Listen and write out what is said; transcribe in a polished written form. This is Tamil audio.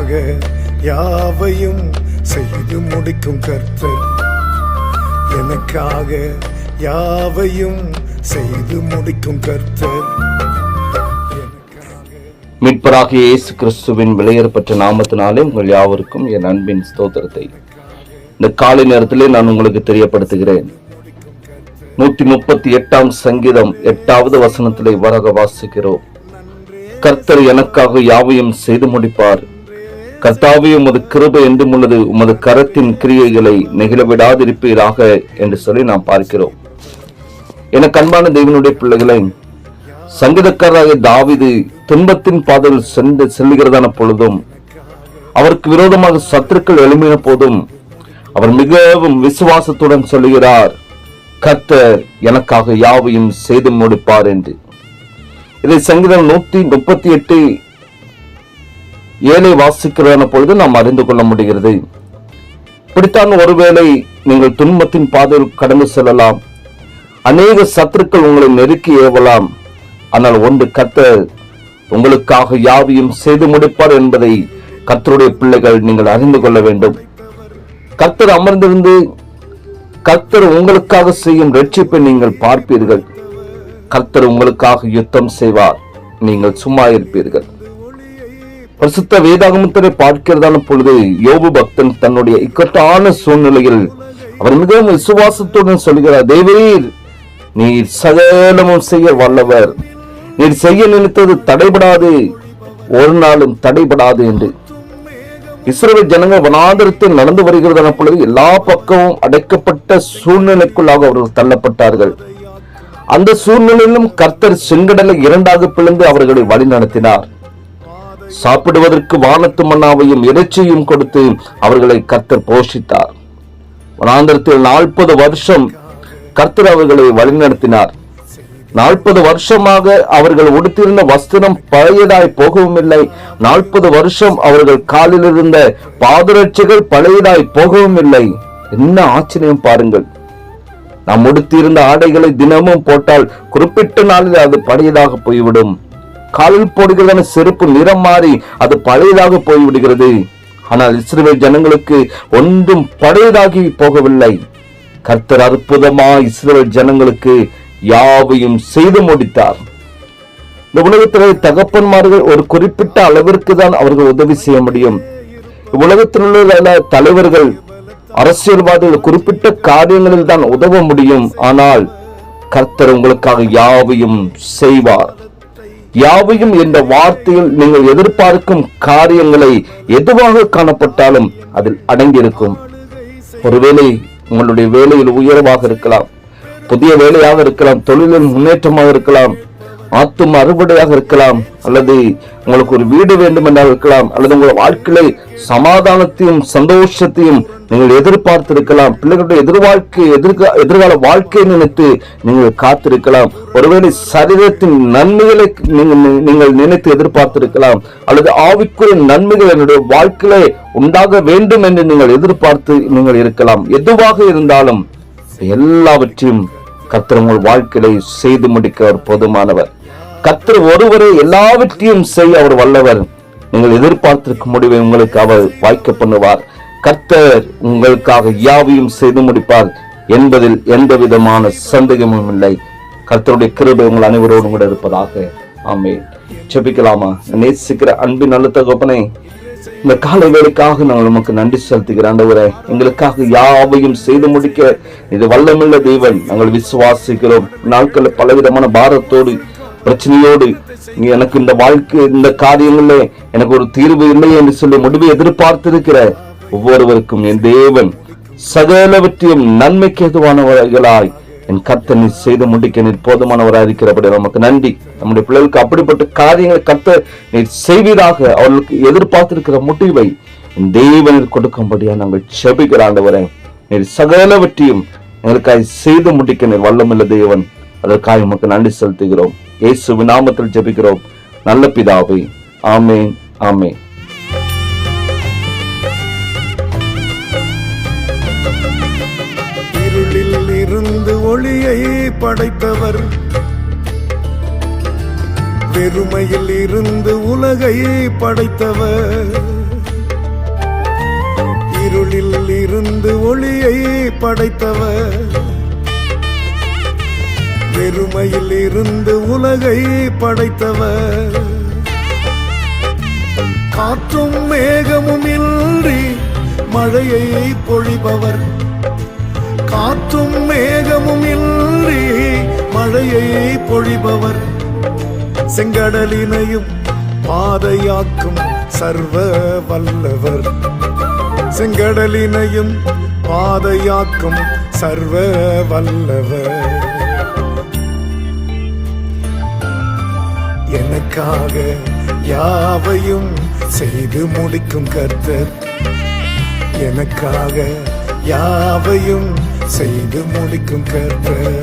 எனக்காக யாவையும் செய்து முடிக்கும் கர்த்தர், எனக்காக யாவையும் செய்து முடிக்கும் கர்த்தர். மீட்பராகிய இயேசு கிறிஸ்துவின் விலையேறப்பட்ட நாமத்தினாலே உங்கள் யாவருக்கும் என் அன்பின் ஸ்தோத்திரத்தை இந்த காலை நேரத்திலே நான் உங்களுக்கு தெரியப்படுத்துகிறேன். 138 சங்கீதம் 8வது வசனத்திலே வரக வாசிக்கிறோம். கர்த்தர் எனக்காக யாவையும் செய்து முடிப்பார். கர்த்தாவே, உமது கிருபை என்றும் உள்ளது, உமது கரத்தின் கிரியைகளை நெகிழ விடாதிருப்பீராக என்று சொல்லி நாம் பார்க்கிறோம். எனக்கு அன்பான தேவனுடைய பிள்ளைகளை, சங்கீதக்காரராகிய தாவீது துன்பத்தின் பாதையில் செல்லுகிறதான பொழுதும், அவருக்கு விரோதமாக சத்துருக்கள் எழும்பின போதும் அவர் மிகவும் விசுவாசத்துடன் சொல்லுகிறார், கர்த்தர் எனக்காக யாவையும் செய்து முடிப்பார் என்று. இதை சங்கீதம் 138:7 வாசிக்கிறதான பொழுது நாம் அறிந்து கொள்ள முடிகிறது. இப்படித்தான் ஒருவேளை நீங்கள் துன்பத்தின் பாதையில் கடந்து செல்லலாம், அநேக சத்துருக்கள் உங்களை நெருக்கி ஏவலாம். ஆனால் ஒன்று, கர்த்தர் உங்களுக்காக யாவையும் செய்து முடிப்பார் என்பதை கர்த்தருடைய பிள்ளைகள் நீங்கள் அறிந்து கொள்ள வேண்டும். கர்த்தர் அமர்ந்திருந்து கர்த்தர் உங்களுக்காக செய்யும் ரட்சிப்பை நீங்கள் பார்ப்பீர்கள். கர்த்தர் உங்களுக்காக யுத்தம் செய்வார், நீங்கள் சும்மா இருப்பீர்கள். பரிசுத்த வேதாகமத்தை பார்க்கிறதான பொழுது யோபு பக்தன் தன்னுடைய இக்கட்டான சூழ்நிலையில் அவர் மிகவும் விசுவாசத்துடன் சொல்கிறார், தேவரீர் நீர் சகலமும் செய்ய வல்லவர், நீர் செய்ய நினைத்தது தடைபடாது, ஒரு நாளும் தடைபடாது என்று. இஸ்ரவேல் ஜனங்கள் வனாந்தரத்தில் நடந்து வருகிறதான பொழுது எல்லா பக்கமும் அடைக்கப்பட்ட சூழ்நிலைக்குள்ளாக அவர்கள் தள்ளப்பட்டார்கள். அந்த சூழ்நிலையிலும் கர்த்தர் செங்கடலை 2ஆக பிளந்து அவர்களை வழி நடத்தினார். சாப்பிடுவதற்கு வானத்து மன்னாவையும் இறைச்சியும் கொடுத்து அவர்களை கர்த்தர் போஷித்தார். வனாந்தரத்தில் 40 வருஷம் கர்த்தர் அவர்களை வழிநடத்தினார். 40 வருஷமாக அவர்கள் உடுத்திருந்த வஸ்திரம் பழையதாய் போகவும் இல்லை. 40 வருஷம் அவர்கள் காலில் இருந்த பாதரட்சைகள் பழையதாய் போகவும் இல்லை. என்ன ஆச்சரியம் பாருங்கள்! நாம் உடுத்தியிருந்த ஆடைகளை தினமும் போட்டால் குறிப்பிட்ட நாளில் அது பழையதாக போய்விடும். காலில் போடுகிறதான செருப்பு நிறம் மாறி அது பழையதாக போய்விடுகிறது. ஆனால் இஸ்ரவேல் ஜனங்களுக்கு ஒன்றும் பழையதாகி போகவில்லை. கர்த்தர் அற்புதமாய் இஸ்ரவேல் ஜனங்களுக்கு யாவையும் செய்து முடித்தார். இந்த உலகத்திலே தகப்பன்மார்கள் ஒரு குறிப்பிட்ட அளவிற்கு தான் அவர்கள் உதவி செய்ய முடியும். உலகத்தில் உள்ள தலைவர்கள், அரசியல்வாதிகள் குறிப்பிட்ட காரியங்களில் தான் உதவ முடியும். ஆனால் கர்த்தர் உங்களுக்காக யாவையும் செய்வார். யாவையும் என்ற வார்த்தையில் நீங்கள் எதிர்பார்க்கும் காரியங்களை எதுவாக காணப்பட்டாலும் அதில் அடங்கியிருக்கும். ஒருவேளை உங்களுடைய வேலையில் உயர்வாக இருக்கலாம், புதிய வேலையாக இருக்கலாம், தொழிலில் முன்னேற்றமாக இருக்கலாம், ஆத்தும அறுவடையாக இருக்கலாம், அல்லது உங்களுக்கு ஒரு வீடு வேண்டும் என்றால் இருக்கலாம், அல்லது உங்கள் வாழ்க்கையில சமாதானத்தையும் சந்தோஷத்தையும் நீங்கள் எதிர்பார்த்திருக்கலாம். பிள்ளைகளுடைய எதிர்கால வாழ்க்கையை நினைத்து நீங்கள் காத்திருக்கலாம். ஒருவேளை சரீரத்தின் நன்மைகளை நீங்கள் நினைத்து எதிர்பார்த்திருக்கலாம், அல்லது ஆவிக்குரிய நன்மைகள் என்னுடைய வாழ்க்கையில உண்டாக வேண்டும் என்று நீங்கள் எதிர்பார்த்து நீங்கள் இருக்கலாம். எதுவாக இருந்தாலும் எல்லாவற்றையும் கர்த்தர் உங்கள் வாழ்க்கையை செய்து முடிக்க அவர் போதுமானவர். கர்த்தர் ஒருவரை எல்லாவற்றையும் செய்ய அவர் வல்லவர். நீங்கள் எதிர்பார்த்திருக்கும் முடிவை உங்களுக்கு அவர் வாய்க்க பண்ணுவார். கர்த்தர் உங்களுக்காக யாவையும் செய்து முடிப்பார் என்பதில் எந்த விதமான சந்தேகமும் இல்லை. கர்த்தருடைய கிருபை உங்கள் அனைவரோடும் கூட இருப்பதாக. ஆமென். ஜெபிக்கலாமா? நேசிக்கிற அன்பின் நல்ல தகப்பனே, இந்த காலை வேளைக்காக நாங்கள் நமக்கு நன்றி செலுத்துகிறோம். ஆண்டவரே, எங்களுக்காக யாவையும் செய்து முடிக்க இது வல்லமுள்ள தேவன் நாங்கள் விசுவாசிக்கிறோம். நாட்கள் பலவிதமான பாரத்தோடு பிரச்சனையோடு எனக்கு இந்த வாழ்க்கை இந்த காரியங்களே எனக்கு ஒரு தீர்வு இல்லை என்று சொல்லி முடிவை எதிர்பார்த்திருக்கிற ஒவ்வொருவருக்கும் என் தேவன் சகலவற்றையும் நன்மைக்கு ஏதுவானவர்களாய் என் கர்த்தர் நீர் செய்து முடிக்க நீர் போதுமானவராக இருக்கிறபடி நமக்கு நன்றி. நம்முடைய பிள்ளைகளுக்கு அப்படிப்பட்ட காரியங்களை கர்த்தர் நீர் செய்வீராக. அவர்களுக்கு எதிர்பார்த்திருக்கிற முடிவை என் தேவனில் கொடுக்கும்படியா நாங்கள் ஜெபிக்கிற ஆண்டவரே, நீர் சகலவற்றையும் எங்களுக்காக செய்து முடிக்க நீர் வல்லமுள்ள தேவன். அதற்காக நமக்கு நன்றி செலுத்துகிறோம். இயேசுவின் நாமத்தில் ஜெபிக்கிறோம் நல்ல பிதாவே. ஆமென், ஆமென். இருளில் இருந்து ஒளியை படைத்தவர், வெறுமையில் இருந்து உலகை படைத்தவர், இருளில் இருந்து ஒளியை படைத்தவர், வெறுமையில் இருந்து உலகை படைத்தவர், காற்றும் மேகமும் இன்றி மழையை பொழிபவர், காற்றும் மேகமும் இன்றி மழையை பொழிபவர், செங்கடலினையும் பாதையாக்கும் சர்வ வல்லவர், செங்கடலினையும் பாதையாக்கும் சர்வ வல்லவர். எனக்காக யாவையும் செய்து முடிக்கும் கர்த்தர், எனக்காக யாவையும் செய்து முடிக்கும் கர்த்தர்.